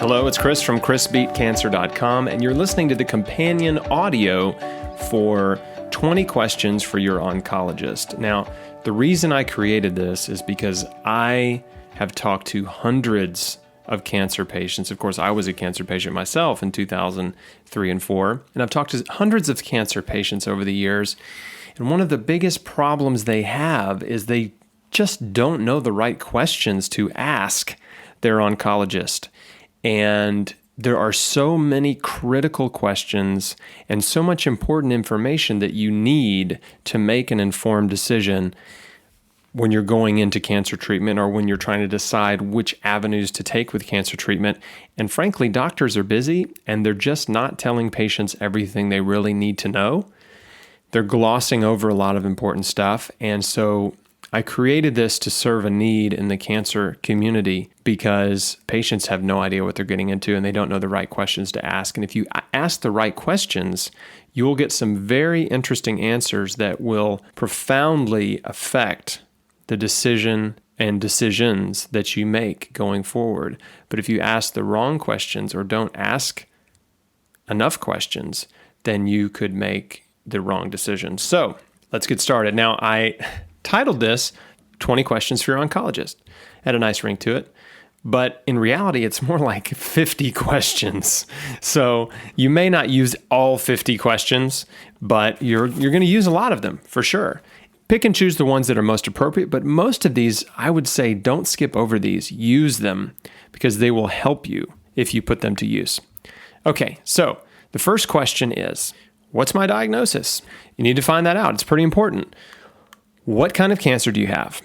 Hello, it's Chris from chrisbeatcancer.com, and you're listening to the companion audio for 20 questions for your oncologist. Now, the reason I created this is because I have talked to hundreds of cancer patients. Of course, I was a cancer patient myself in 2003 and 4, and I've talked to hundreds of cancer patients over the years, and one of the biggest problems they have is they just don't know the right questions to ask their oncologist. And there are so many critical questions and so much important information that you need to make an informed decision when you're going into cancer treatment or when you're trying to decide which avenues to take with cancer treatment. And frankly, doctors are busy and they're just not telling patients everything they really need to know. They're glossing over a lot of important stuff. And so I created this to serve a need in the cancer community because patients have no idea what they're getting into and they don't know the right questions to ask. And if you ask the right questions, you will get some very interesting answers that will profoundly affect the decision and decisions that you make going forward. But if you ask the wrong questions or don't ask enough questions, then you could make the wrong decision. So let's get started. Now, I titled this 20 Questions for Your Oncologist. Had a nice ring to it. But in reality, it's more like 50 questions. So you may not use all 50 questions, but you're going to use a lot of them for sure. Pick and choose the ones that are most appropriate, but most of these, I would say, don't skip over these. Use them because they will help you if you put them to use. Okay, so the first question is, what's my diagnosis? You need to find that out. It's pretty important. What kind of cancer do you have?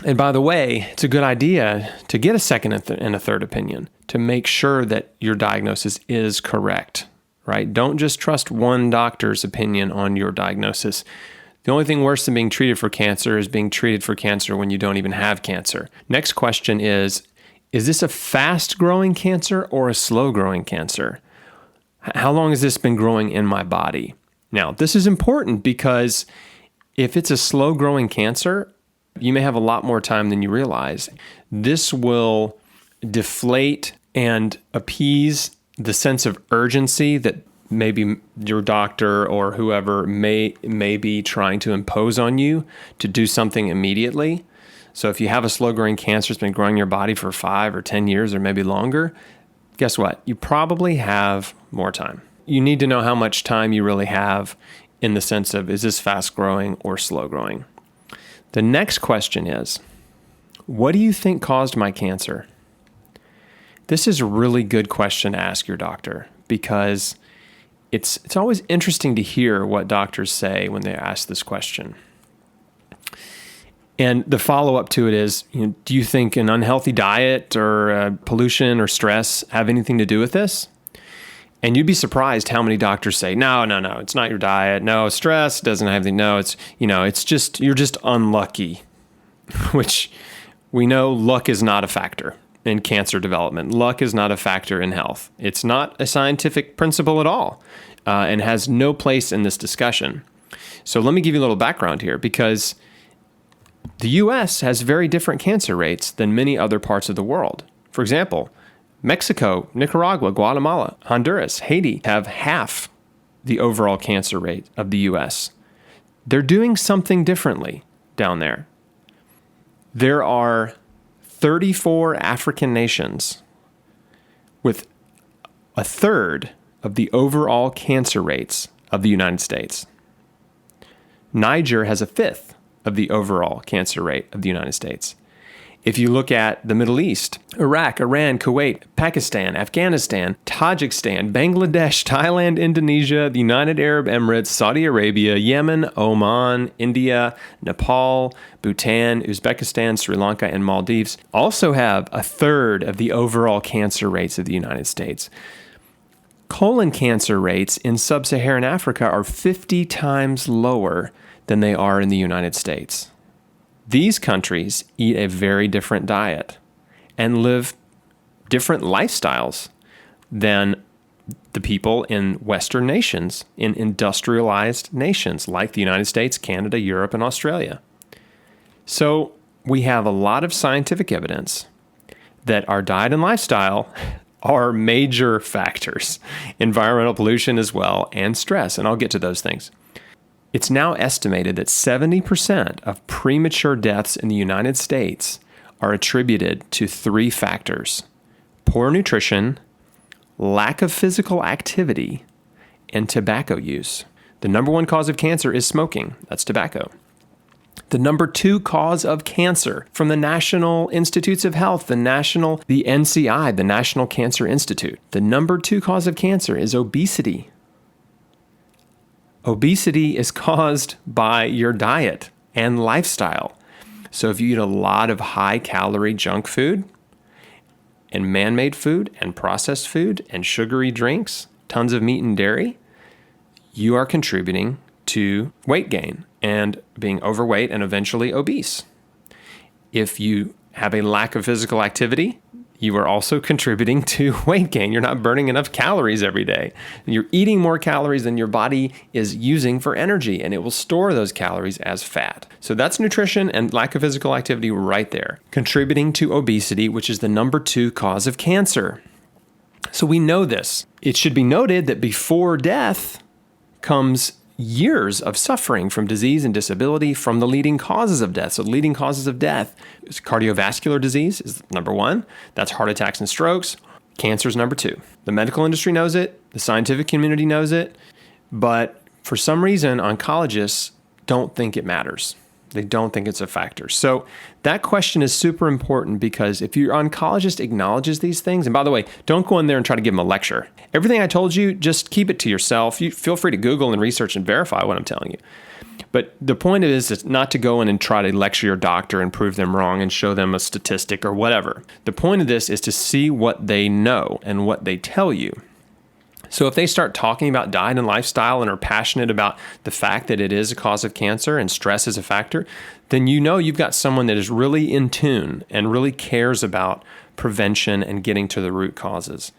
And by the way, it's a good idea to get a second and a third opinion to make sure that your diagnosis is correct, right? Don't just trust one doctor's opinion on your diagnosis. The only thing worse than being treated for cancer is being treated for cancer when you don't even have cancer. Next question is this a fast-growing cancer or a slow-growing cancer? How long has this been growing in my body? Now, this is important because if it's a slow-growing cancer, you may have a lot more time than you realize. This will deflate and appease the sense of urgency that maybe your doctor or whoever may be trying to impose on you to do something immediately. So if you have a slow-growing cancer, it's been growing in your body for 5 or 10 years or maybe longer, guess what? You probably have more time. You need to know how much time you really have in the sense of, is this fast-growing or slow-growing? The next question is, what do you think caused my cancer? This is a really good question to ask your doctor because it's always interesting to hear what doctors say when they ask this question. And the follow-up to it is, do you think an unhealthy diet or pollution or stress have anything to do with this? And you'd be surprised how many doctors say, no, it's not your diet. No, stress doesn't have anything. No, it's just, you're just unlucky, which we know luck is not a factor in cancer development. Luck is not a factor in health. It's not a scientific principle at all and has no place in this discussion. So let me give you a little background here because the U.S. has very different cancer rates than many other parts of the world. For example, Mexico, Nicaragua, Guatemala, Honduras, Haiti have half the overall cancer rate of the U.S. They're doing something differently down there. There are 34 African nations with a third of the overall cancer rates of the United States. Niger has a fifth of the overall cancer rate of the United States. If you look at the Middle East, Iraq, Iran, Kuwait, Pakistan, Afghanistan, Tajikistan, Bangladesh, Thailand, Indonesia, the United Arab Emirates, Saudi Arabia, Yemen, Oman, India, Nepal, Bhutan, Uzbekistan, Sri Lanka, and Maldives also have a third of the overall cancer rates of the United States. Colon cancer rates in sub-Saharan Africa are 50 times lower than they are in the United States. These countries eat a very different diet and live different lifestyles than the people in Western nations, in industrialized nations like the United States, Canada, Europe, and Australia. So we have a lot of scientific evidence that our diet and lifestyle are major factors. Environmental pollution as well, and stress, and I'll get to those things. It's now estimated that 70% of premature deaths in the United States are attributed to 3 factors: poor nutrition, lack of physical activity, and tobacco use. The number 1 cause of cancer is smoking. That's tobacco. The number 2 cause of cancer from the National Institutes of Health, the NCI, the National Cancer Institute. The number 2 cause of cancer is obesity. Obesity is caused by your diet and lifestyle. So if you eat a lot of high-calorie junk food and man-made food and processed food and sugary drinks, tons of meat and dairy, you are contributing to weight gain and being overweight and eventually obese. If you have a lack of physical activity, you are also contributing to weight gain. You're not burning enough calories every day. You're eating more calories than your body is using for energy, and it will store those calories as fat. So that's nutrition and lack of physical activity right there, contributing to obesity, which is the number 2 cause of cancer. So we know this. It should be noted that before death comes years of suffering from disease and disability from the leading causes of death. So the leading causes of death is cardiovascular disease is number 1. That's heart attacks and strokes. Cancer is number 2. The medical industry knows it. The scientific community knows it. But for some reason, oncologists don't think it matters. They don't think it's a factor. So that question is super important because if your oncologist acknowledges these things, and by the way, don't go in there and try to give them a lecture. Everything I told you, just keep it to yourself. You feel free to Google and research and verify what I'm telling you. But the point is not to go in and try to lecture your doctor and prove them wrong and show them a statistic or whatever. The point of this is to see what they know and what they tell you. So if they start talking about diet and lifestyle and are passionate about the fact that it is a cause of cancer and stress is a factor, then you know you've got someone that is really in tune and really cares about prevention and getting to the root causes.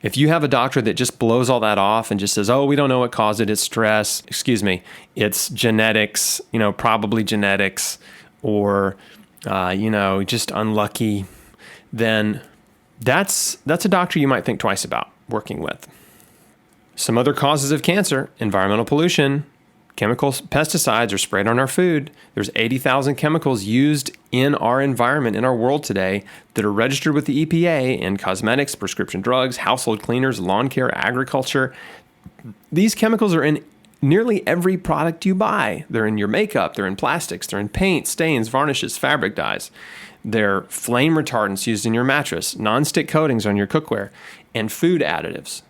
If you have a doctor that just blows all that off and just says, oh, we don't know what caused it, it's stress, it's genetics, probably genetics, or, just unlucky, then that's a doctor you might think twice about working with. Some other causes of cancer: environmental pollution, chemicals, pesticides are sprayed on our food. There's 80,000 chemicals used in our environment, in our world today, that are registered with the EPA in cosmetics, prescription drugs, household cleaners, lawn care, agriculture. These chemicals are in nearly every product you buy. They're in your makeup, they're in plastics, they're in paint, stains, varnishes, fabric dyes. They're flame retardants used in your mattress, nonstick coatings on your cookware, and food additives.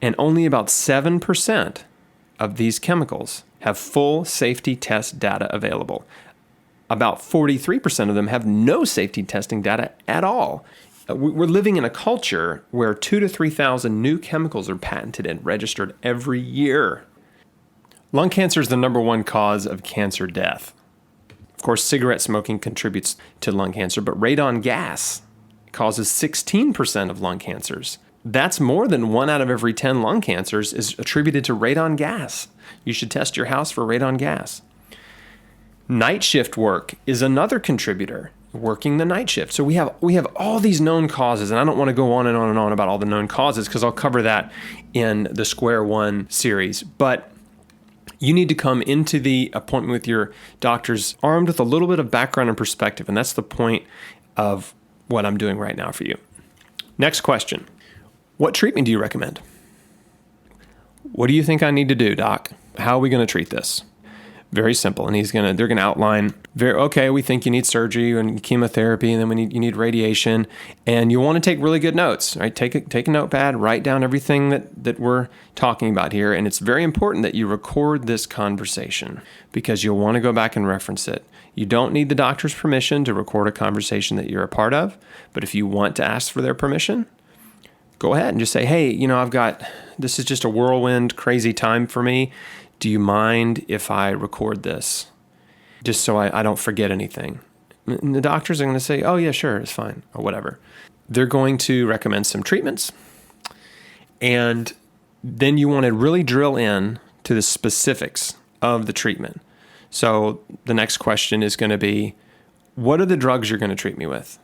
And only about 7% of these chemicals have full safety test data available. About 43% of them have no safety testing data at all. We're living in a culture where 2,000 to 3,000 new chemicals are patented and registered every year. Lung cancer is the number 1 cause of cancer death. Of course, cigarette smoking contributes to lung cancer, but radon gas causes 16% of lung cancers. That's more than 1 out of every 10 lung cancers is attributed to radon gas. You should test your house for radon gas. Night shift work is another contributor, working the night shift. So we have all these known causes, and I don't want to go on and on and on about all the known causes because I'll cover that in the Square One series. But you need to come into the appointment with your doctors armed with a little bit of background and perspective, and that's the point of what I'm doing right now for you. Next question. What treatment do you recommend? What do you think I need to do, doc? How are we going to treat this? Very simple. And they're going to outline, we think you need surgery and chemotherapy, and then you need radiation. And you want to take really good notes, right? Take a notepad, write down everything that we're talking about here. And it's very important that you record this conversation because you'll want to go back and reference it. You don't need the doctor's permission to record a conversation that you're a part of. But if you want to ask for their permission, go ahead and just say, hey, this is just a whirlwind, crazy time for me. Do you mind if I record this? Just so I don't forget anything. And the doctors are going to say, oh, yeah, sure, it's fine, or whatever. They're going to recommend some treatments. And then you want to really drill in to the specifics of the treatment. So the next question is going to be, what are the drugs you're going to treat me with?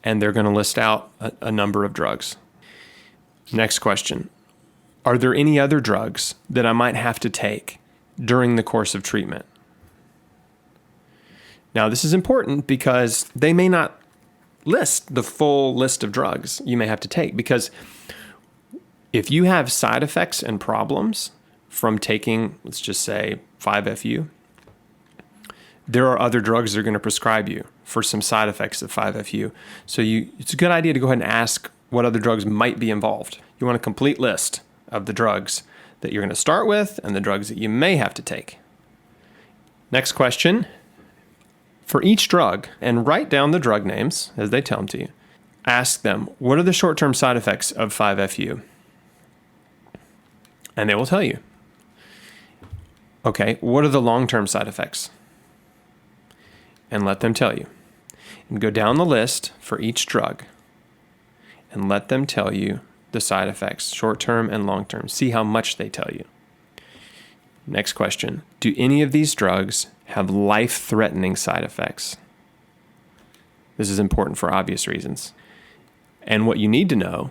and they're going to list out a number of drugs. Next question. Are there any other drugs that I might have to take during the course of treatment? Now, this is important because they may not list the full list of drugs you may have to take, because if you have side effects and problems from taking, let's just say, 5-FU, there are other drugs they're going to prescribe you for some side effects of 5-FU. So it's a good idea to go ahead and ask what other drugs might be involved. You want a complete list of the drugs that you're going to start with and the drugs that you may have to take. Next question. For each drug, and write down the drug names as they tell them to you. Ask them, what are the short-term side effects of 5-FU? And they will tell you. Okay, what are the long-term side effects? And let them tell you. And go down the list for each drug and let them tell you the side effects, short-term and long-term. See how much they tell you. Next question. Do any of these drugs have life-threatening side effects? This is important for obvious reasons. And what you need to know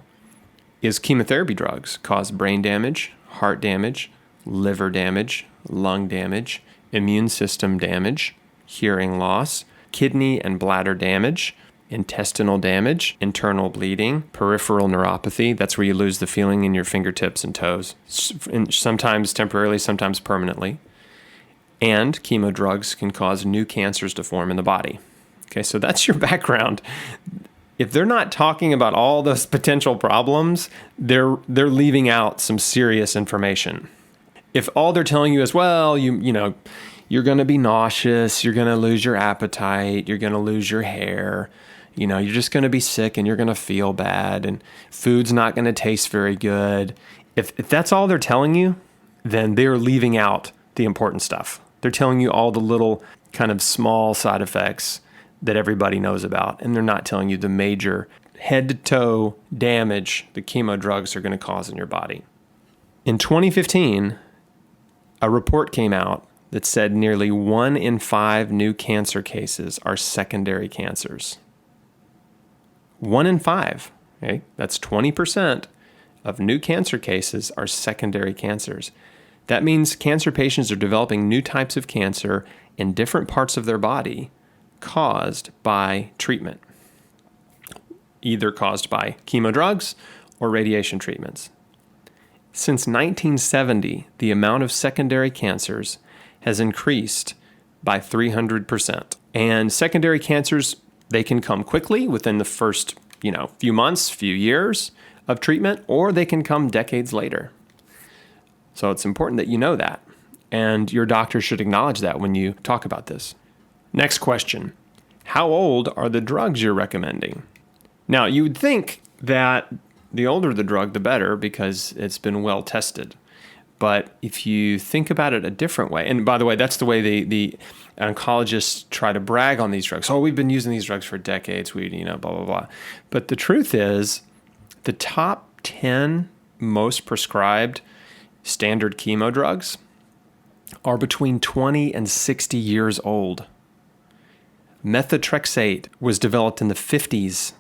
is chemotherapy drugs cause brain damage, heart damage, liver damage, lung damage, immune system damage, hearing loss, kidney and bladder damage, intestinal damage, internal bleeding, peripheral neuropathy. That's where you lose the feeling in your fingertips and toes, sometimes temporarily, sometimes permanently. And chemo drugs can cause new cancers to form in the body. Okay, so that's your background. If they're not talking about all those potential problems, they're leaving out some serious information. If all they're telling you is, well, you're going to be nauseous, you're going to lose your appetite, you're going to lose your hair, you're just going to be sick and you're going to feel bad and food's not going to taste very good. If that's all they're telling you, then they're leaving out the important stuff. They're telling you all the little kind of small side effects that everybody knows about, and they're not telling you the major head-to-toe damage the chemo drugs are going to cause in your body. In 2015, a report came out that said nearly 1 in 5 new cancer cases are secondary cancers. 1 in 5, okay? That's 20% of new cancer cases are secondary cancers. That means cancer patients are developing new types of cancer in different parts of their body caused by treatment, either caused by chemo drugs or radiation treatments. Since 1970, the amount of secondary cancers has increased by 300%. And secondary cancers, they can come quickly within the first, few months, few years of treatment, or they can come decades later. So it's important that you know that, and your doctor should acknowledge that when you talk about this. Next question. How old are the drugs you're recommending? Now, you would think that the older the drug, the better, because it's been well tested. But if you think about it a different way, and by the way, that's the way the oncologists try to brag on these drugs. Oh, we've been using these drugs for decades, blah, blah, blah. But the truth is, the top 10 most prescribed standard chemo drugs are between 20 and 60 years old. Methotrexate was developed in the 50s.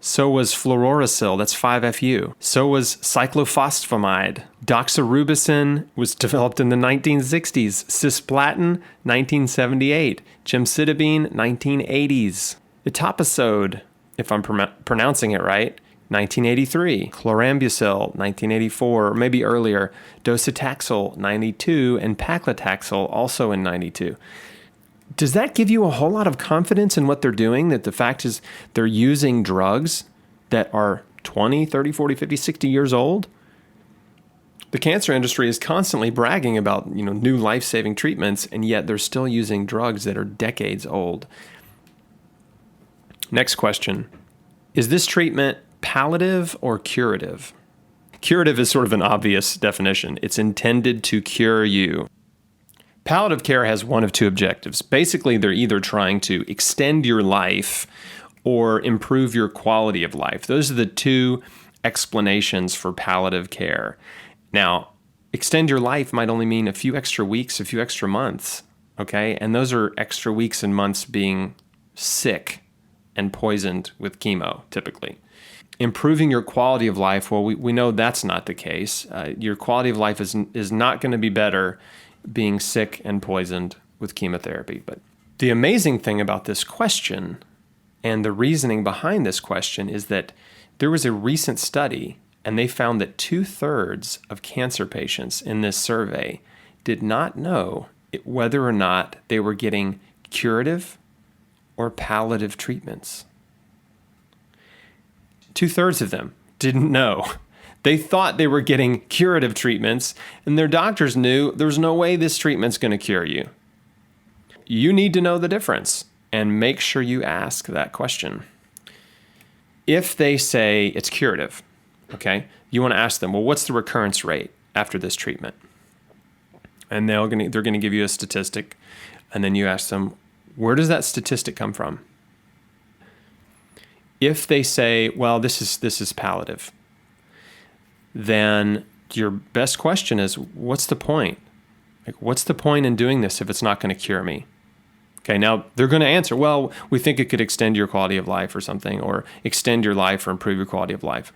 So was fluorouracil, that's 5-FU. So was cyclophosphamide. Doxorubicin was developed in the 1960s. Cisplatin, 1978. Gemcitabine, 1980s. Etoposide, if I'm pronouncing it right, 1983. Chlorambucil, 1984, or maybe earlier. Docetaxel, 92. And paclitaxel, also in 92. Does that give you a whole lot of confidence in what they're doing? That the fact is they're using drugs that are 20, 30, 40, 50, 60 years old? The cancer industry is constantly bragging about, new life-saving treatments, and yet they're still using drugs that are decades old. Next question. Is this treatment palliative or curative? Curative is sort of an obvious definition. It's intended to cure you. Palliative care has one of two objectives. Basically, they're either trying to extend your life or improve your quality of life. Those are the two explanations for palliative care. Now, extend your life might only mean a few extra weeks, a few extra months, okay? And those are extra weeks and months being sick and poisoned with chemo, typically. Improving your quality of life, well, we know that's not the case. Your quality of life is not going to be better being sick and poisoned with chemotherapy. But the amazing thing about this question and the reasoning behind this question is that there was a recent study, and they found that 2/3 of cancer patients in this survey did not know whether or not they were getting curative or palliative treatments. 2/3 of them didn't know. They thought they were getting curative treatments, and their doctors knew there's no way this treatment's going to cure you. You need to know the difference and make sure you ask that question. If they say it's curative, okay, you want to ask them, well, what's the recurrence rate after this treatment? And they're going to give you a statistic, and then you ask them, where does that statistic come from? If they say, well, this is palliative, then your best question is, what's the point? Like, what's the point in doing this if it's not going to cure me? Okay, now they're going to answer, well, we think it could extend your quality of life or something, or extend your life or improve your quality of life.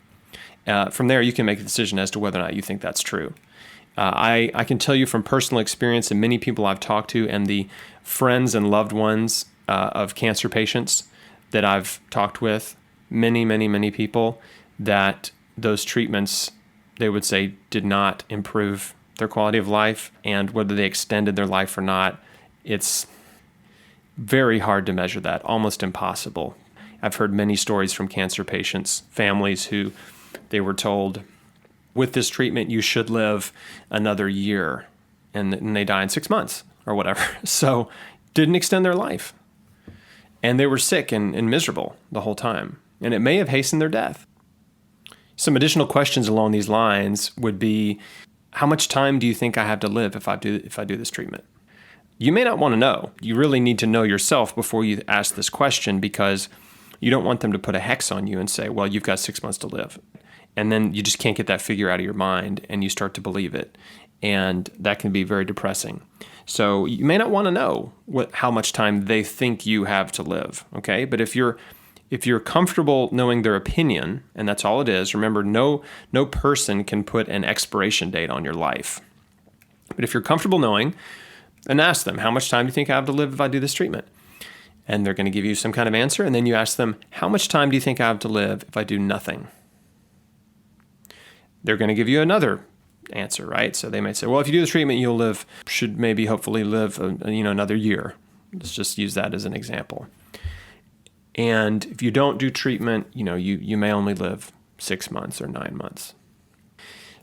From there, you can make a decision as to whether or not you think that's true. I can tell you from personal experience and many people I've talked to and the friends and loved ones of cancer patients that I've talked with, many people, that those treatments, they would say, did not improve their quality of life, and whether they extended their life or not, it's very hard to measure that, almost impossible. I've heard many stories from cancer patients, families who they were told, with this treatment, you should live another year, and they die in 6 months or whatever. So didn't extend their life. And they were sick and miserable the whole time. And it may have hastened their death. Some additional questions along these lines would be, how much time do you think I have to live if I do this treatment? You may not want to know. You really need to know yourself before you ask this question, because you don't want them to put a hex on you and say, well, you've got 6 months to live. And then you just can't get that figure out of your mind, and you start to believe it. And that can be very depressing. So you may not want to know how much time they think you have to live, okay? But if you're comfortable knowing their opinion, and that's all it is, remember, no person can put an expiration date on your life. But if you're comfortable knowing, then ask them, how much time do you think I have to live if I do this treatment? And they're going to give you some kind of answer, and then you ask them, how much time do you think I have to live if I do nothing? They're going to give you another answer, right? So they might say, well, if you do the treatment, should maybe hopefully live another year. Let's just use that as an example. And if you don't do treatment, you may only live 6 months or 9 months.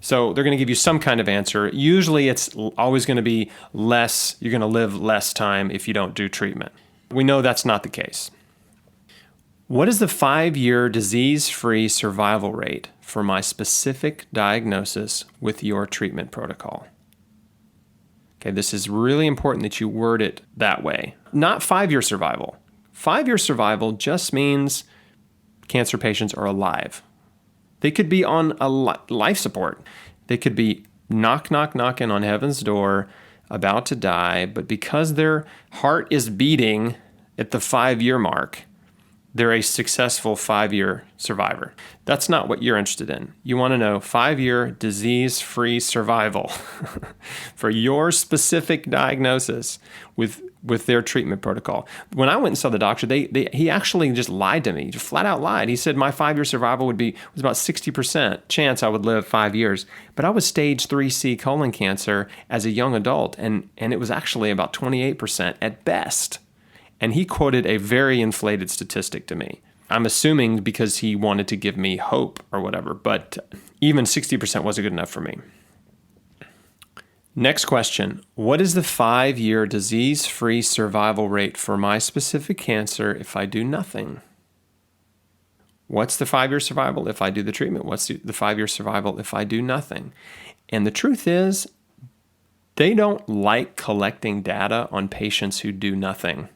So they're going to give you some kind of answer. Usually it's always going to be less. You're going to live less time if you don't do treatment. We know that's not the case. What is the 5-year disease-free survival rate for my specific diagnosis with your treatment protocol? Okay, this is really important that you word it that way. Not 5-year survival. 5-year survival just means cancer patients are alive. They could be on a life support. They could be knocking on heaven's door, about to die, but because their heart is beating at the 5-year mark, they're a successful 5-year survivor. That's not what you're interested in. You want to know 5-year disease-free survival for your specific diagnosis with their treatment protocol. When I went and saw the doctor, he actually just lied to me, just flat out lied. He said my 5-year survival was about 60% chance I would live 5 years. But I was stage 3C colon cancer as a young adult, and it was actually about 28% at best. And he quoted a very inflated statistic to me. I'm assuming because he wanted to give me hope or whatever, but even 60% wasn't good enough for me. Next question. What is the 5-year disease-free survival rate for my specific cancer if I do nothing? What's the 5-year survival if I do the treatment? What's the 5-year survival if I do nothing? And the truth is, they don't like collecting data on patients who do nothing.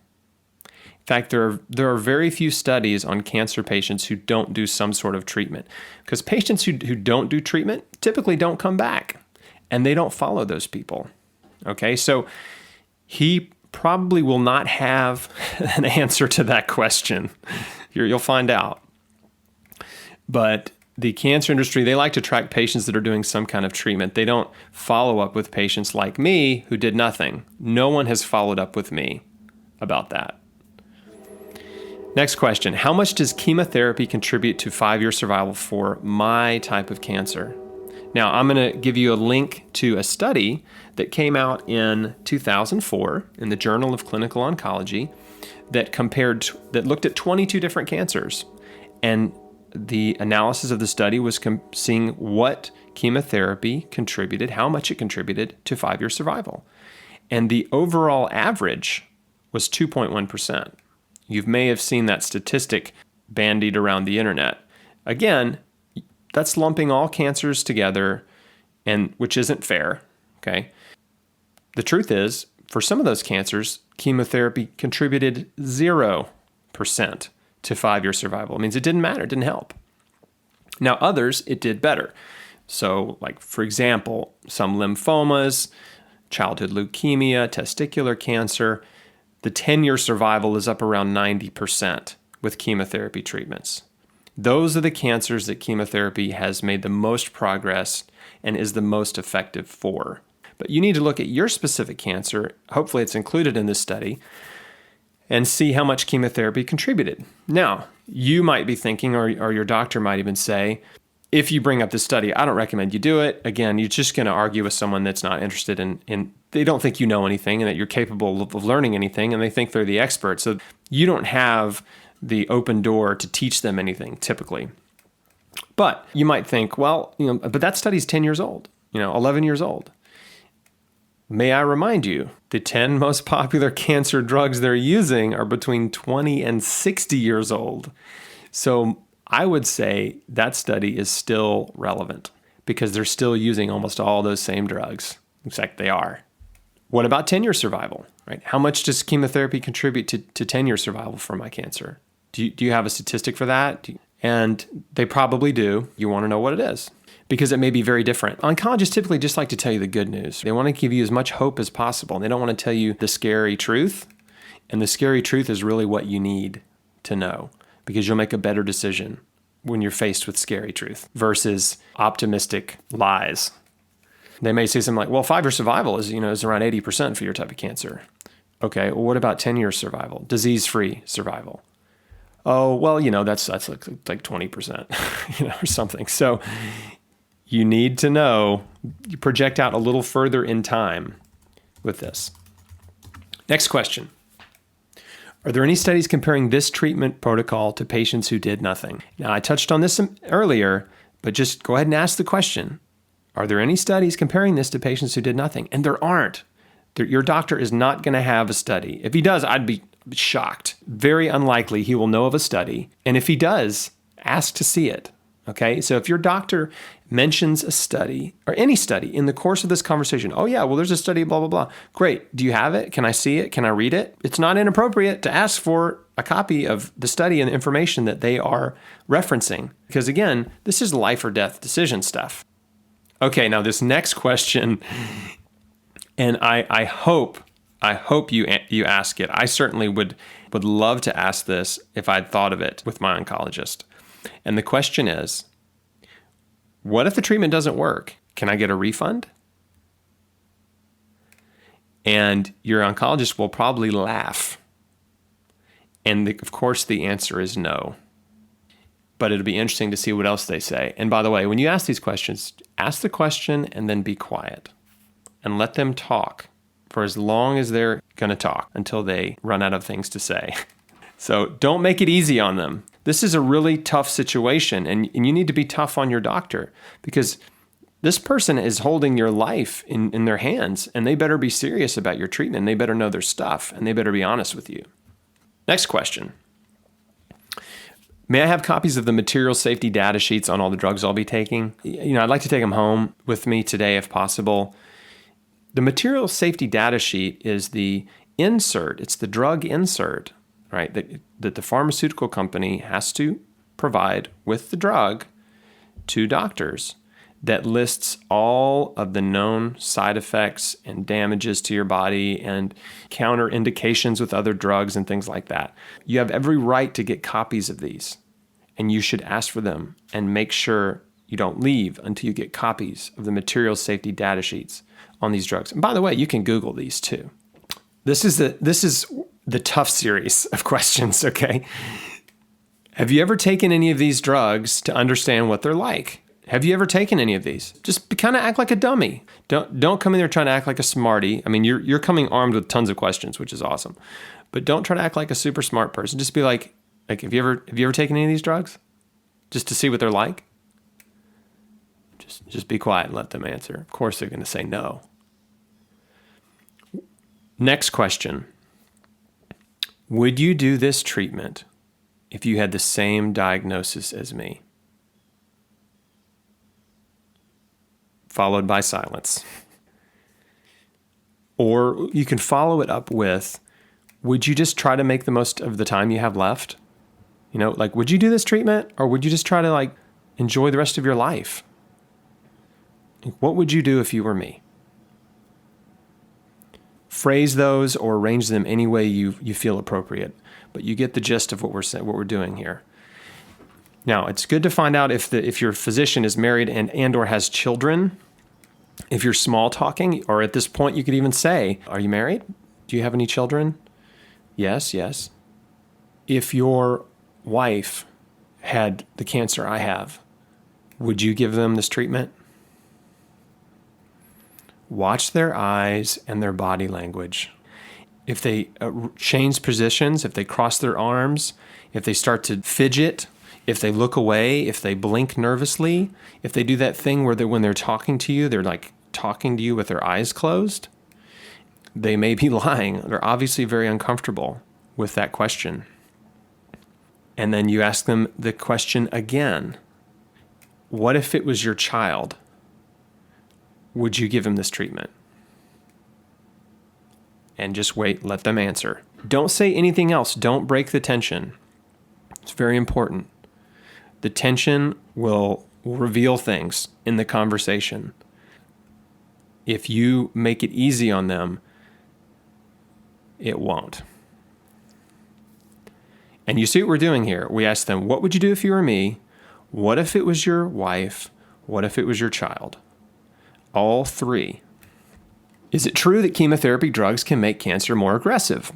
In fact, there are very few studies on cancer patients who don't do some sort of treatment, because patients who don't do treatment typically don't come back, and they don't follow those people. Okay, so he probably will not have an answer to that question. You'll find out. But the cancer industry, they like to track patients that are doing some kind of treatment. They don't follow up with patients like me who did nothing. No one has followed up with me about that. Next question. How much does chemotherapy contribute to 5-year survival for my type of cancer? Now, I'm going to give you a link to a study that came out in 2004 in the Journal of Clinical Oncology that looked at 22 different cancers. And the analysis of the study was seeing what chemotherapy contributed, how much it contributed to 5-year survival. And the overall average was 2.1%. You may have seen that statistic bandied around the internet. Again, that's lumping all cancers together, and which isn't fair, okay? The truth is, for some of those cancers, chemotherapy contributed 0% to 5-year survival. It means it didn't matter, it didn't help. Now, others, it did better. So, like, for example, some lymphomas, childhood leukemia, testicular cancer, the 10-year survival is up around 90% with chemotherapy treatments. Those are the cancers that chemotherapy has made the most progress and is the most effective for. But you need to look at your specific cancer, hopefully it's included in this study, and see how much chemotherapy contributed. Now, you might be thinking, or your doctor might even say, if you bring up this study, I don't recommend you do it. Again, you're just going to argue with someone that's not interested in they don't think you know anything and that you're capable of learning anything, and they think they're the expert. So you don't have the open door to teach them anything, typically. But you might think, well, but that study's 10 years old, 11 years old. May I remind you, the 10 most popular cancer drugs they're using are between 20 and 60 years old. So I would say that study is still relevant because they're still using almost all those same drugs. In fact, they are. What about 10-year survival, right? How much does chemotherapy contribute to 10-year survival for my cancer? Do you have a statistic for that? And they probably do. You want to know what it is because it may be very different. Oncologists typically just like to tell you the good news. They want to give you as much hope as possible. They don't want to tell you the scary truth. And the scary truth is really what you need to know because you'll make a better decision when you're faced with scary truth versus optimistic lies. They may say something like, well, 5-year survival is around 80% for your type of cancer. Okay, well, what about 10-year survival, disease-free survival? Oh, well, that's like 20%, or something. So you need to know, you project out a little further in time with this. Next question. Are there any studies comparing this treatment protocol to patients who did nothing? Now, I touched on this earlier, but just go ahead and ask the question. Are there any studies comparing this to patients who did nothing? And there aren't. Your doctor is not going to have a study. If he does, I'd be shocked. Very unlikely he will know of a study. And if he does, ask to see it. Okay? So if your doctor mentions a study or any study in the course of this conversation, oh yeah, well, there's a study, blah, blah, blah. Great. Do you have it? Can I see it? Can I read it? It's not inappropriate to ask for a copy of the study and the information that they are referencing. Because again, this is life or death decision stuff. Okay, now this next question, and I hope you ask it. I certainly would love to ask this if I'd thought of it with my oncologist. And the question is, what if the treatment doesn't work? Can I get a refund? And your oncologist will probably laugh. And of course the answer is no. But it'll be interesting to see what else they say. And by the way, when you ask these questions, ask the question and then be quiet and let them talk for as long as they're going to talk until they run out of things to say. So don't make it easy on them. This is a really tough situation, and you need to be tough on your doctor because this person is holding your life in their hands, and they better be serious about your treatment. They better know their stuff, and they better be honest with you. Next question. May I have copies of the material safety data sheets on all the drugs I'll be taking? I'd like to take them home with me today if possible. The material safety data sheet is the insert. It's the drug insert, right, that the pharmaceutical company has to provide with the drug to doctors that lists all of the known side effects and damages to your body and counter indications with other drugs and things like that. You have every right to get copies of these, and you should ask for them and make sure you don't leave until you get copies of the material safety data sheets on these drugs. And by the way, you can Google these too. This is the tough series of questions, okay? Have you ever taken any of these drugs to understand what they're like? Have you ever taken any of these? Just kind of act like a dummy. Don't come in there trying to act like a smarty. I mean, you're coming armed with tons of questions, which is awesome. But don't try to act like a super smart person. Just be like, have you ever taken any of these drugs? Just to see what they're like? Just be quiet and let them answer. Of course they're going to say no. Next question. Would you do this treatment if you had the same diagnosis as me? Followed by silence. Or you can follow it up with, would you just try to make the most of the time you have left? Would you do this treatment, or would you just try to enjoy the rest of your life? What would you do if you were me? Phrase those or arrange them any way you feel appropriate, but you get the gist of what we're doing here. Now, it's good to find out if your physician is married and or has children. If you're small talking, or at this point you could even say, are you married? Do you have any children? Yes. If your wife had the cancer I have, would you give them this treatment? Watch their eyes and their body language. If they change positions, if they cross their arms, if they start to fidget, if they look away, if they blink nervously, if they do that thing where when they're talking to you, they're talking to you with their eyes closed, they may be lying. They're obviously very uncomfortable with that question. And then you ask them the question again. What if it was your child? Would you give him this treatment? And just wait, let them answer. Don't say anything else. Don't break the tension. It's very important. The tension will reveal things in the conversation. If you make it easy on them, it won't. And you see what we're doing here. We ask them, what would you do if you were me? What if it was your wife? What if it was your child? All three. Is it true that chemotherapy drugs can make cancer more aggressive?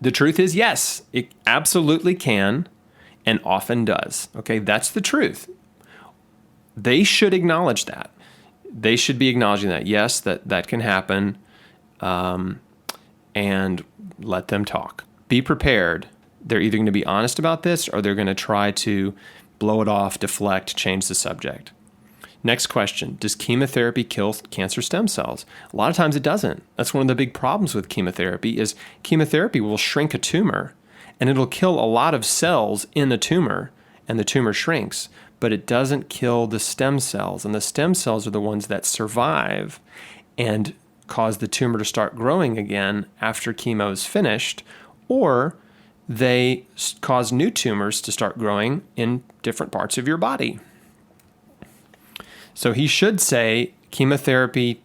The truth is yes, it absolutely can and often does. Okay, that's the truth. They should acknowledge that. They should be acknowledging that. Yes, that can happen, and let them talk. Be prepared. They're either going to be honest about this or they're going to try to blow it off, deflect, change the subject. Next question, does chemotherapy kill cancer stem cells? A lot of times it doesn't. That's one of the big problems with chemotherapy is chemotherapy will shrink a tumor and it'll kill a lot of cells in the tumor and the tumor shrinks, but it doesn't kill the stem cells. And the stem cells are the ones that survive and cause the tumor to start growing again after chemo is finished, or they cause new tumors to start growing in different parts of your body. So he should say chemotherapy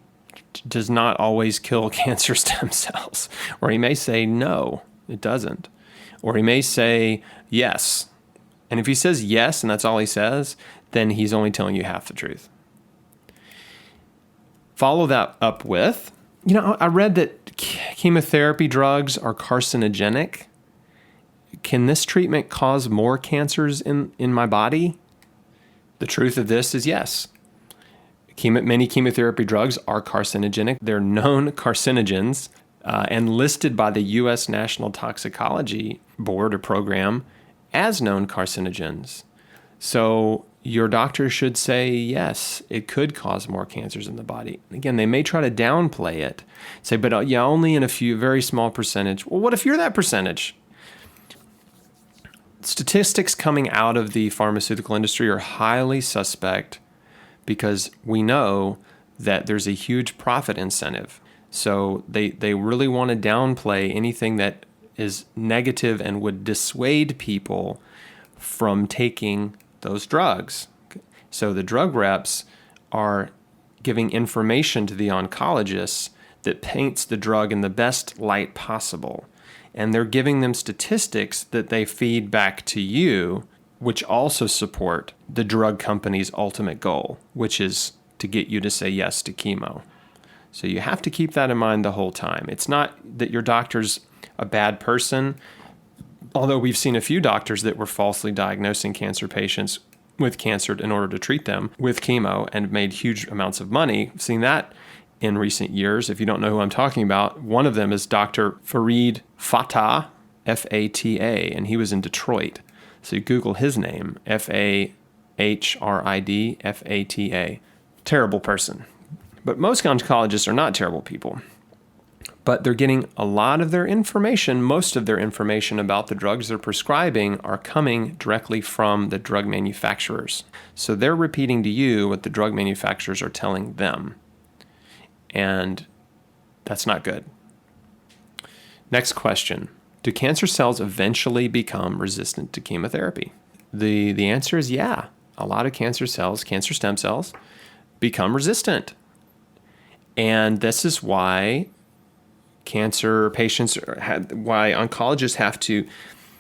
does not always kill cancer stem cells. Or he may say no, it doesn't. Or he may say yes. And if he says yes and that's all he says, then he's only telling you half the truth. Follow that up with, I read that chemotherapy drugs are carcinogenic. Can this treatment cause more cancers in my body? The truth of this is yes. Many chemotherapy drugs are carcinogenic. They're known carcinogens and listed by the U.S. National Toxicology Board or program as known carcinogens. So your doctor should say, yes, it could cause more cancers in the body. Again, they may try to downplay it, say, but only in a few, very small percentage. Well, what if you're that percentage? Statistics coming out of the pharmaceutical industry are highly suspect because we know that there's a huge profit incentive. So they really want to downplay anything that is negative and would dissuade people from taking those drugs. So the drug reps are giving information to the oncologists that paints the drug in the best light possible. And they're giving them statistics that they feed back to you, which also support the drug company's ultimate goal, which is to get you to say yes to chemo. So you have to keep that in mind the whole time. It's not that your doctor's a bad person, although we've seen a few doctors that were falsely diagnosing cancer patients with cancer in order to treat them with chemo and made huge amounts of money. We've seen that in recent years. If you don't know who I'm talking about, one of them is Dr. Farid Fatah, F-A-T-A, and he was in Detroit. So you Google his name, F-A-H-R-I-D, F-A-T-A. Terrible person. But most oncologists are not terrible people. But they're getting a lot of their information, most of their information about the drugs they're prescribing are coming directly from the drug manufacturers. So they're repeating to you what the drug manufacturers are telling them. And that's not good. Next question. Do cancer cells eventually become resistant to chemotherapy? The answer is yeah. A lot of cancer cells, cancer stem cells, become resistant. And this is why cancer patients, why oncologists have to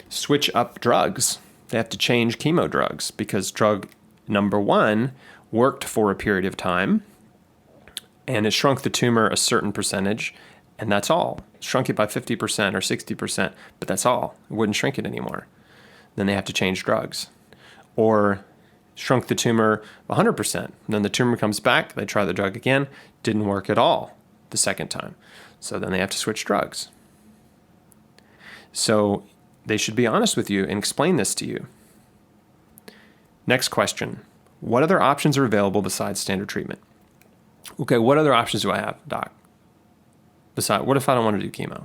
switch up drugs. They have to change chemo drugs because drug number one worked for a period of time and it shrunk the tumor a certain percentage, and that's all. It shrunk it by 50% or 60%, but that's all. It wouldn't shrink it anymore. Then they have to change drugs. Or shrunk the tumor 100%. Then the tumor comes back, they try the drug again, didn't work at all the second time. So then they have to switch drugs. So they should be honest with you and explain this to you. Next question. What other options are available besides standard treatment? Okay, what other options do I have, doc? Besides, what if I don't want to do chemo?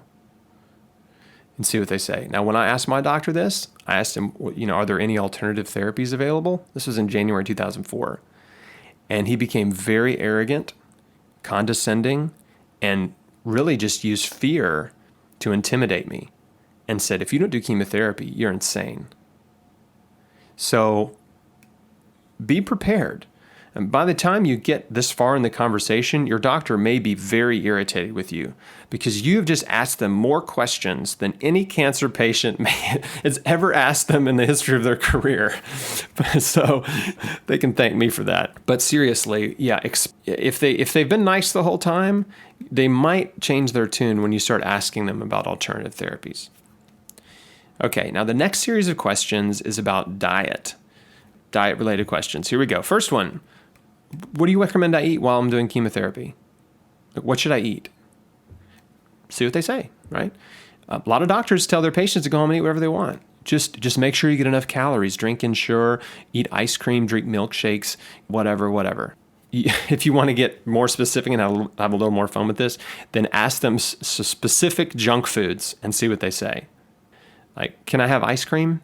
And see what they say. Now, when I asked my doctor this, I asked him, are there any alternative therapies available? This was in January 2004. And he became very arrogant, condescending, and really just used fear to intimidate me and said, if you don't do chemotherapy, you're insane. So be prepared. And by the time you get this far in the conversation, your doctor may be very irritated with you because you have just asked them more questions than any cancer patient has ever asked them in the history of their career. So they can thank me for that. But seriously, yeah, if they've been nice the whole time, they might change their tune when you start asking them about alternative therapies. Okay, now the next series of questions is about diet-related questions. Here we go. First one. What do you recommend I eat while I'm doing chemotherapy? What should I eat? See what they say, right? A lot of doctors tell their patients to go home and eat whatever they want. Just make sure you get enough calories. Drink Ensure, eat ice cream, drink milkshakes, whatever. If you want to get more specific and have a little more fun with this, then ask them specific junk foods and see what they say. Like, can I have ice cream?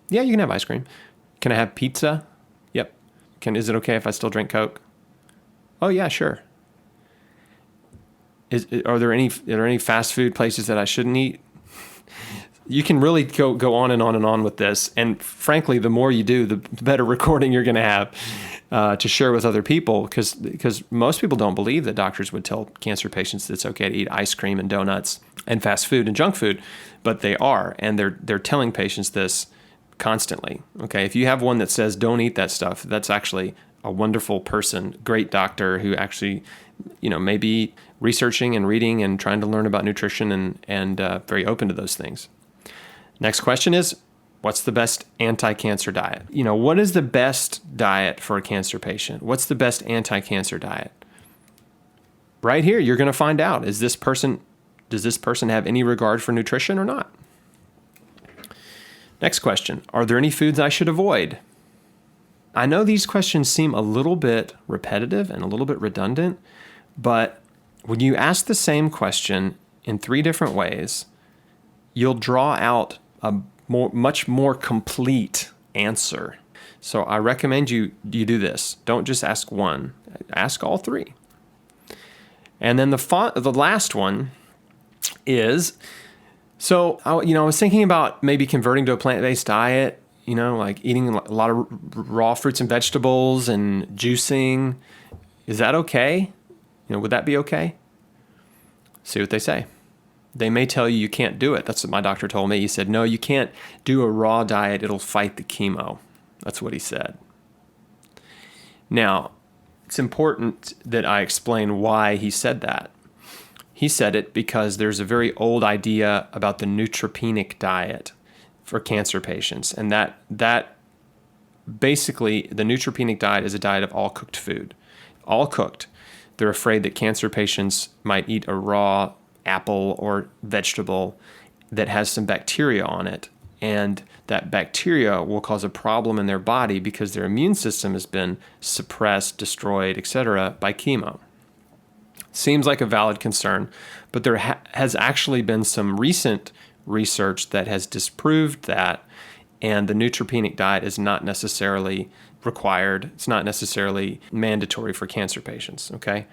Yeah, you can have ice cream. Can I have pizza? Yep. Is it okay if I still drink Coke? Oh yeah, sure. Are there any fast food places that I shouldn't eat? You can really go on and on and on with this. And frankly, the more you do, the better recording you're going to have to share with other people, because most people don't believe that doctors would tell cancer patients that it's okay to eat ice cream and donuts and fast food and junk food, but they are, and they're telling patients this constantly. Okay, if you have one that says don't eat that stuff, that's actually a wonderful person, great doctor who actually, may be researching and reading and trying to learn about nutrition and very open to those things. Next question is, what's the best anti-cancer diet? What is the best diet for a cancer patient? What's the best anti-cancer diet? Right here, you're going to find out, does this person have any regard for nutrition or not? Next question, are there any foods I should avoid? I know these questions seem a little bit repetitive and a little bit redundant, but when you ask the same question in 3 different ways, you'll draw out a much more complete answer. So I recommend you do this. Don't just ask one, ask all 3. And then the last one is, so I was thinking about maybe converting to a plant-based diet. like eating a lot of raw fruits and vegetables and juicing. Is that okay? Would that be okay? See what they say. They may tell you can't do it. That's what my doctor told me. He said, no, you can't do a raw diet. It'll fight the chemo. That's what he said. Now, it's important that I explain why he said that. He said it because there's a very old idea about the neutropenic diet for cancer patients. And that basically, the neutropenic diet is a diet of all cooked food. All cooked. They're afraid that cancer patients might eat a raw apple or vegetable that has some bacteria on it, and that bacteria will cause a problem in their body because their immune system has been suppressed, destroyed, etc. by chemo. Seems like a valid concern, but there has actually been some recent research that has disproved that, and the neutropenic diet is not necessarily required. It's not necessarily mandatory for cancer patients, okay?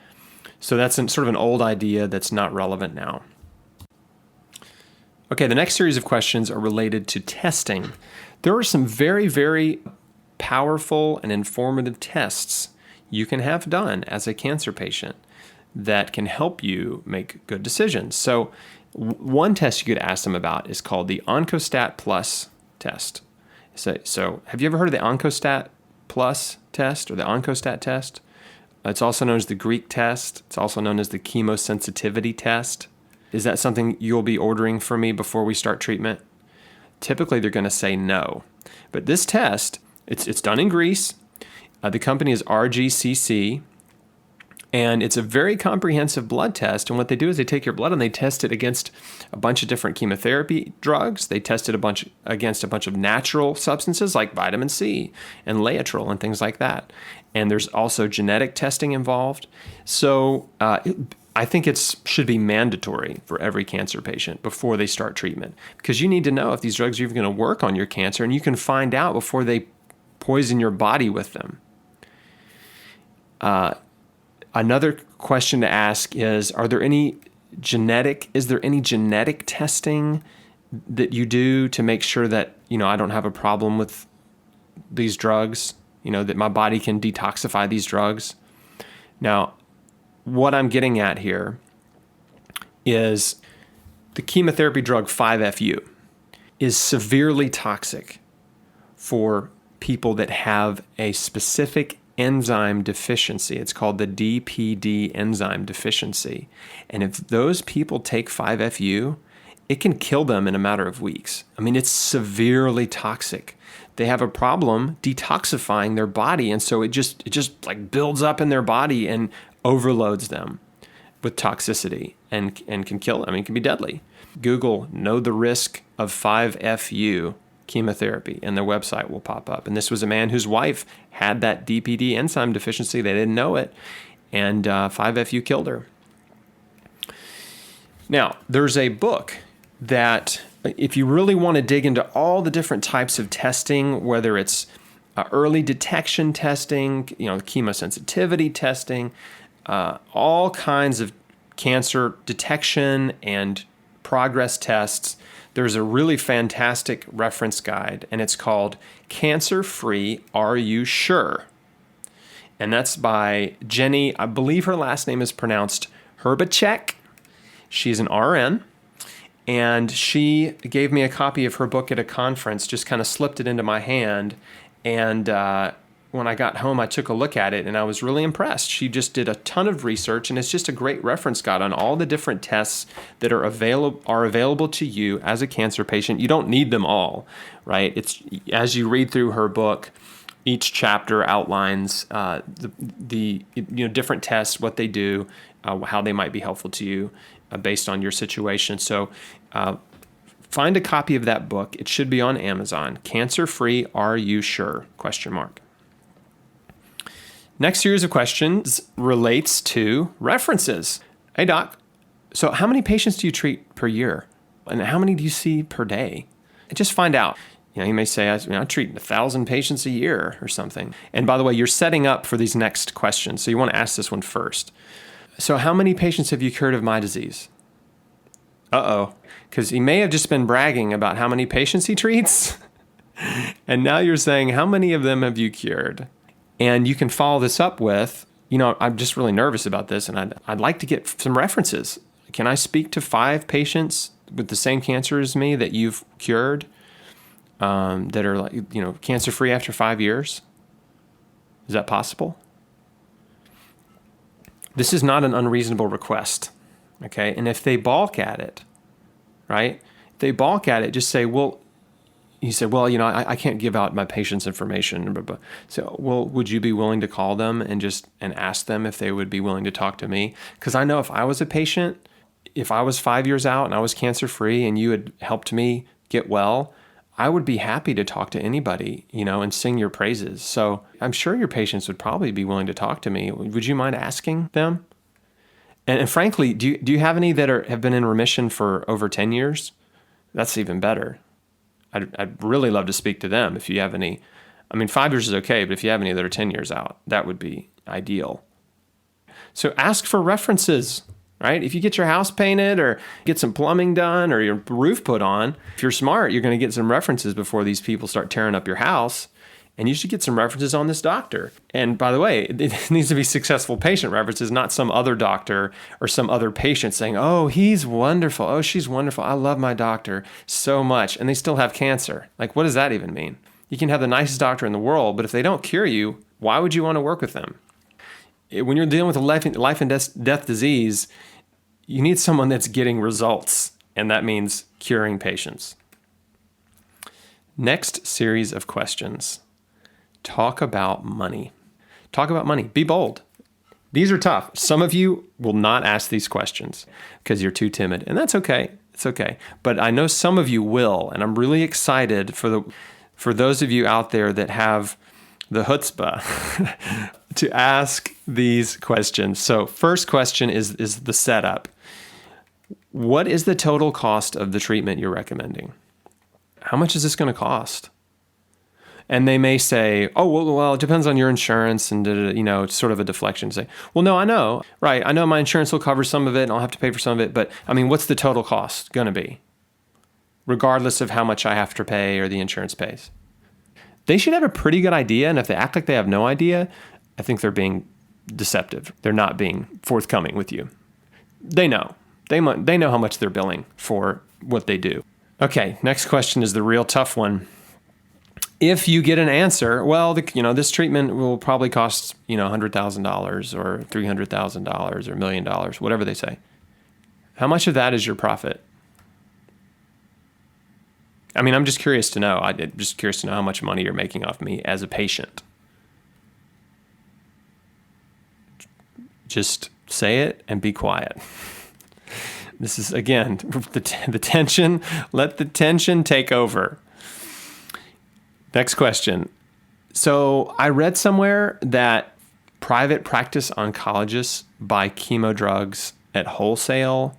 So that's sort of an old idea that's not relevant now. Okay, the next series of questions are related to testing. There are some very, very powerful and informative tests you can have done as a cancer patient that can help you make good decisions. So one test you could ask them about is called the Oncostat Plus test. So have you ever heard of the Oncostat Plus test or the Oncostat test? It's also known as the Greek test. It's also known as the chemosensitivity test. Is that something you'll be ordering for me before we start treatment? Typically, they're going to say no. But this test, it's done in Greece. The company is RGCC, and it's a very comprehensive blood test. And what they do is they take your blood and they test it against a bunch of different chemotherapy drugs. They test it against a bunch of natural substances like vitamin C and Laetrile and things like that. And there's also genetic testing involved. So I think it should be mandatory for every cancer patient before they start treatment, because you need to know if these drugs are even going to work on your cancer, and you can find out before they poison your body with them. Another question to ask is, is there any genetic testing that you do to make sure that, I don't have a problem with these drugs, that my body can detoxify these drugs? Now, what I'm getting at here is the chemotherapy drug 5-FU is severely toxic for people that have a specific enzyme deficiency. It's called the DPD enzyme deficiency. And if those people take 5-FU, it can kill them in a matter of weeks. I mean, it's severely toxic. They have a problem detoxifying their body, and so it just like builds up in their body and overloads them with toxicity and can kill them. I mean, it can be deadly. Google "know the risk of 5-FU chemotherapy" and their website will pop up. And this was a man whose wife had that DPD enzyme deficiency. They didn't know it, and 5-FU killed her. Now, there's a book that, if you really want to dig into all the different types of testing, whether it's early detection testing, chemosensitivity testing, all kinds of cancer detection and progress tests, there's a really fantastic reference guide, and it's called Cancer Free, Are You Sure? And that's by Jenny, I believe her last name is pronounced Herbacek. She's an RN. And she gave me a copy of her book at a conference, just kind of slipped it into my hand. And when I got home, I took a look at it, and I was really impressed. She just did a ton of research, and it's just a great reference guide on all the different tests that are available to you as a cancer patient. You don't need them all, right? It's as you read through her book, each chapter outlines the different tests, what they do, how they might be helpful to you based on your situation. So find a copy of that book. It should be on Amazon. Cancer Free, Are You Sure? ? Next series of questions relates to references. Hey, doc, so how many patients do you treat per year? And how many do you see per day? And just find out. You may say, I treat 1,000 patients a year or something. And by the way, you're setting up for these next questions, so you want to ask this one first. So how many patients have you cured of my disease? Uh-oh, because he may have just been bragging about how many patients he treats. And now you're saying, how many of them have you cured? And you can follow this up with, I'm just really nervous about this, and I'd like to get some references. Can I speak to 5 patients with the same cancer as me that you've cured, that are cancer-free after 5 years? Is that possible? This is not an unreasonable request, okay? And if they balk at it, right? If they balk at it, just say, he said, I can't give out my patient's information. So, would you be willing to call them and ask them if they would be willing to talk to me? Because I know if I was a patient, if I was 5 years out and I was cancer-free and you had helped me get well, I would be happy to talk to anybody, and sing your praises. So I'm sure your patients would probably be willing to talk to me. Would you mind asking them? And frankly, do you have any that have been in remission for over 10 years? That's even better. I'd really love to speak to them if you have any. 5 years is okay, but if you have any that are 10 years out, that would be ideal. So ask for references, right? If you get your house painted or get some plumbing done or your roof put on, if you're smart, you're going to get some references before these people start tearing up your house. And you should get some references on this doctor. And by the way, it needs to be successful patient references, not some other doctor or some other patient saying, oh, he's wonderful. Oh, she's wonderful. I love my doctor so much. And they still have cancer. Like, what does that even mean? You can have the nicest doctor in the world, but if they don't cure you, why would you want to work with them? When you're dealing with a life and death disease, you need someone that's getting results. And that means curing patients. Next series of questions. Talk about money. Talk about money. Be bold. These are tough. Some of you will not ask these questions because you're too timid, and that's okay. It's okay. But I know some of you will, and I'm really excited for those of you out there that have the chutzpah to ask these questions. So first question is the setup. What is the total cost of the treatment you're recommending? How much is this going to cost? And they may say, oh, well, it depends on your insurance, and it's sort of a deflection. Say, well, no, I know, right? I know my insurance will cover some of it, and I'll have to pay for some of it. But what's the total cost going to be, regardless of how much I have to pay or the insurance pays? They should have a pretty good idea, and if they act like they have no idea, I think they're being deceptive. They're not being forthcoming with you. They know. They know how much they're billing for what they do. Okay, next question is the real tough one. If you get an answer, well, this treatment will probably cost, $100,000 or $300,000 or $1 million, whatever they say. How much of that is your profit? I'm just curious to know. I'm just curious to know how much money you're making off me as a patient. Just say it and be quiet. This is, again, the tension. Let the tension take over. Next question. So I read somewhere that private practice oncologists buy chemo drugs at wholesale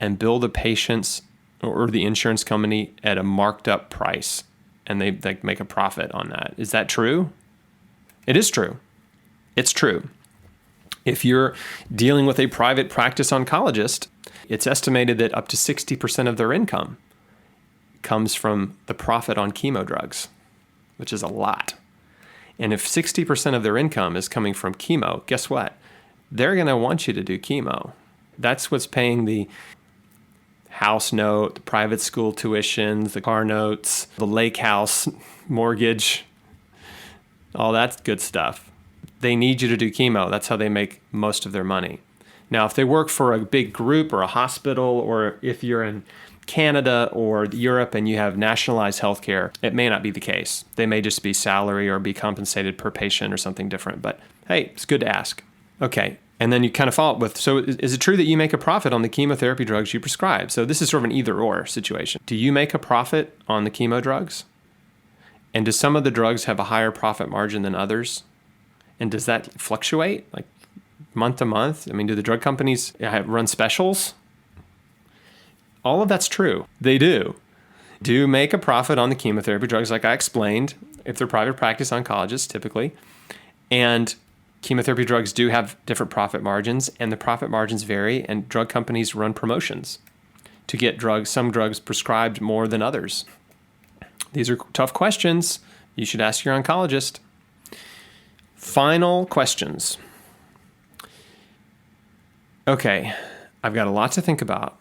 and bill the patients or the insurance company at a marked up price, and they make a profit on that. Is that true? It is true. It's true. If you're dealing with a private practice oncologist, it's estimated that up to 60% of their income comes from the profit on chemo drugs, which is a lot. And if 60% of their income is coming from chemo, guess what? They're going to want you to do chemo. That's what's paying the house note, the private school tuitions, the car notes, the lake house mortgage, all that good stuff. They need you to do chemo. That's how they make most of their money. Now, if they work for a big group or a hospital, or if you're in Canada or Europe and you have nationalized healthcare, it may not be the case. They may just be salary or be compensated per patient or something different. But hey, it's good to ask. Okay. And then you kind of follow up with, so is it true that you make a profit on the chemotherapy drugs you prescribe? So this is sort of an either or situation. Do you make a profit on the chemo drugs? And do some of the drugs have a higher profit margin than others? And does that fluctuate like month to month? Do the drug companies run specials? All of that's true. They do make a profit on the chemotherapy drugs, like I explained, if they're private practice oncologists typically. And chemotherapy drugs do have different profit margins, and the profit margins vary, and drug companies run promotions to get some drugs prescribed more than others. These are tough questions. You should ask your oncologist. Final questions. Okay, I've got a lot to think about,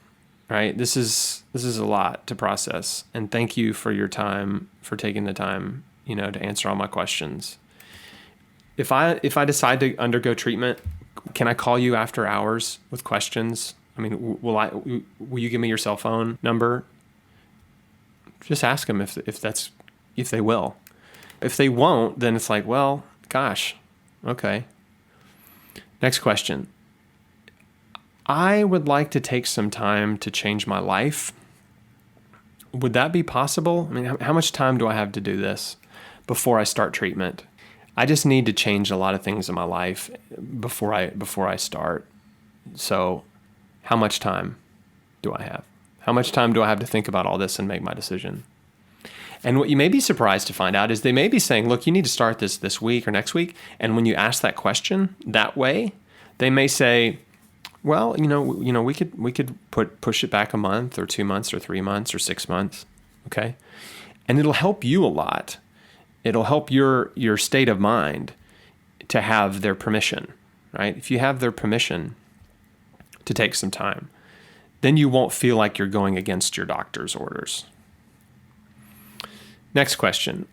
right? This is a lot to process. And thank you for your time, for taking the time, to answer all my questions. If I decide to undergo treatment, can I call you after hours with questions? I mean, will you give me your cell phone number? Just ask them if they will. If they won't, then it's like, well, gosh, okay. Next question. I would like to take some time to change my life. Would that be possible? I mean, how much time do I have to do this before I start treatment? I just need to change a lot of things in my life before I start. So, how much time do I have? How much time do I have to think about all this and make my decision? And what you may be surprised to find out is they may be saying, look, you need to start this week or next week. And when you ask that question that way, they may say, well, we could push it back a month or 2 months or 3 months or 6 months. Okay. And it'll help you a lot. It'll help your state of mind to have their permission, right? If you have their permission to take some time, then you won't feel like you're going against your doctor's orders. Next question.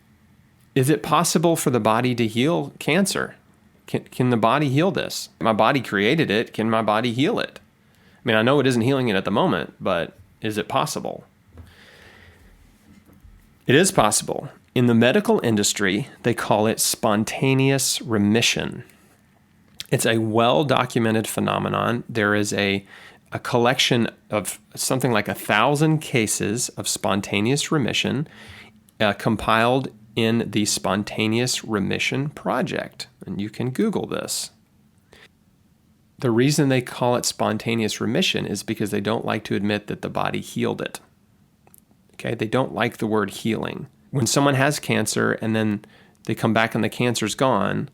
Is it possible for the body to heal cancer? Can the body heal this? My body created it. Can my body heal it? I mean, I know it isn't healing it at the moment, but is it possible? It is possible. In the medical industry, they call it spontaneous remission. It's a well-documented phenomenon. There is a collection of something like 1,000 cases of spontaneous remission compiled in the Spontaneous Remission Project. And you can Google this. The reason they call it spontaneous remission is because they don't like to admit that the body healed it. Okay, they don't like the word healing. When someone has cancer and then they come back and the cancer's gone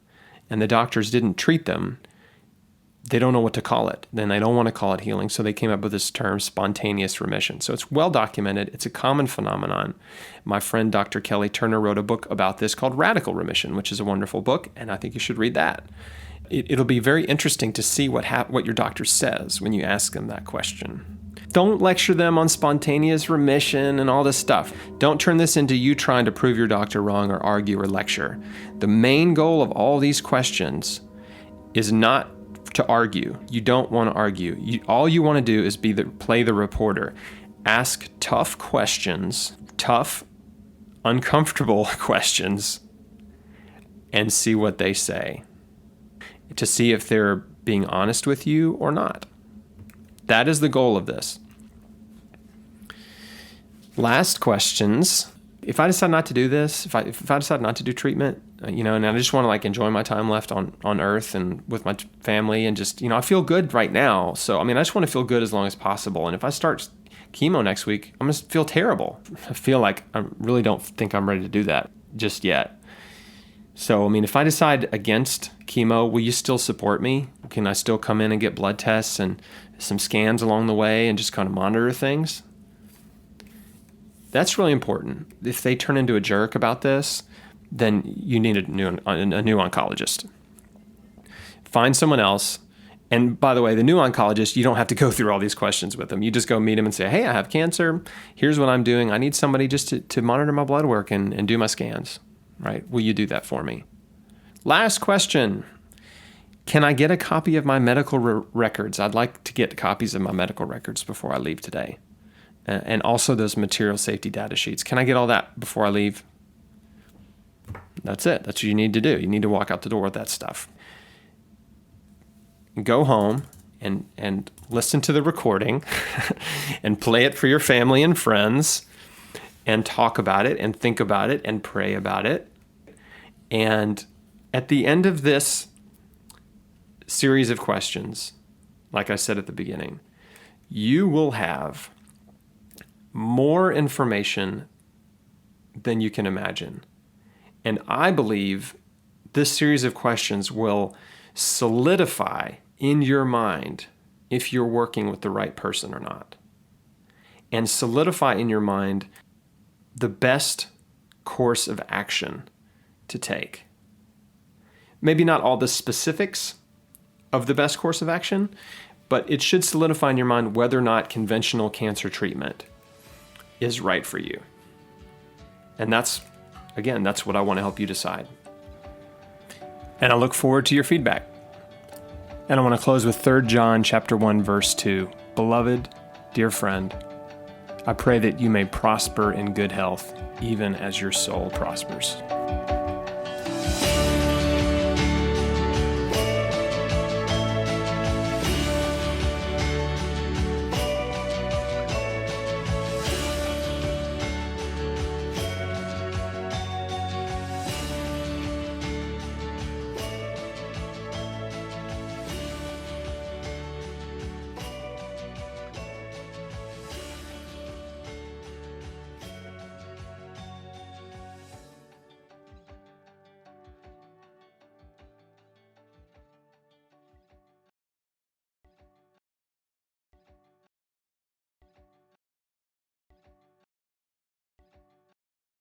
and the doctors didn't treat them, they don't know what to call it. Then they don't want to call it healing, so they came up with this term, spontaneous remission. So it's well documented. It's a common phenomenon. My friend Dr. Kelly Turner wrote a book about this called Radical Remission, which is a wonderful book, and I think you should read that. It'll be very interesting to see what your doctor says when you ask them that question. Don't lecture them on spontaneous remission and all this stuff. Don't turn this into you trying to prove your doctor wrong or argue or lecture. The main goal of all these questions is not to argue. You don't want to argue. All you want to do is play the reporter. Ask tough questions, tough, uncomfortable questions, and see what they say, to see if they're being honest with you or not. That is the goal of this. Last questions. If I decide not to do this, if I decide not to do treatment, and I just want to enjoy my time left on Earth and with my family and just, I feel good right now. So, I just want to feel good as long as possible. And if I start chemo next week, I'm going to feel terrible. I feel like I really don't think I'm ready to do that just yet. So, if I decide against chemo, will you still support me? Can I still come in and get blood tests and some scans along the way and just kind of monitor things? That's really important. If they turn into a jerk about this, then you need a new oncologist. Find someone else. And by the way, the new oncologist, you don't have to go through all these questions with them. You just go meet them and say, hey, I have cancer. Here's what I'm doing. I need somebody just to monitor my blood work and do my scans. Right? Will you do that for me? Last question. Can I get a copy of my medical records? I'd like to get copies of my medical records before I leave today. And also those material safety data sheets. Can I get all that before I leave? That's it. That's what you need to do. You need to walk out the door with that stuff. Go home and listen to the recording and play it for your family and friends and talk about it and think about it and pray about it. And at the end of this series of questions, like I said at the beginning, you will have more information than you can imagine. And I believe this series of questions will solidify in your mind if you're working with the right person or not. And solidify in your mind the best course of action to take. Maybe not all the specifics of the best course of action, but it should solidify in your mind whether or not conventional cancer treatment is right for you. And that's what I want to help you decide. And I look forward to your feedback. And I want to close with 3 John chapter 1, verse 2. Beloved, dear friend, I pray that you may prosper in good health, even as your soul prospers.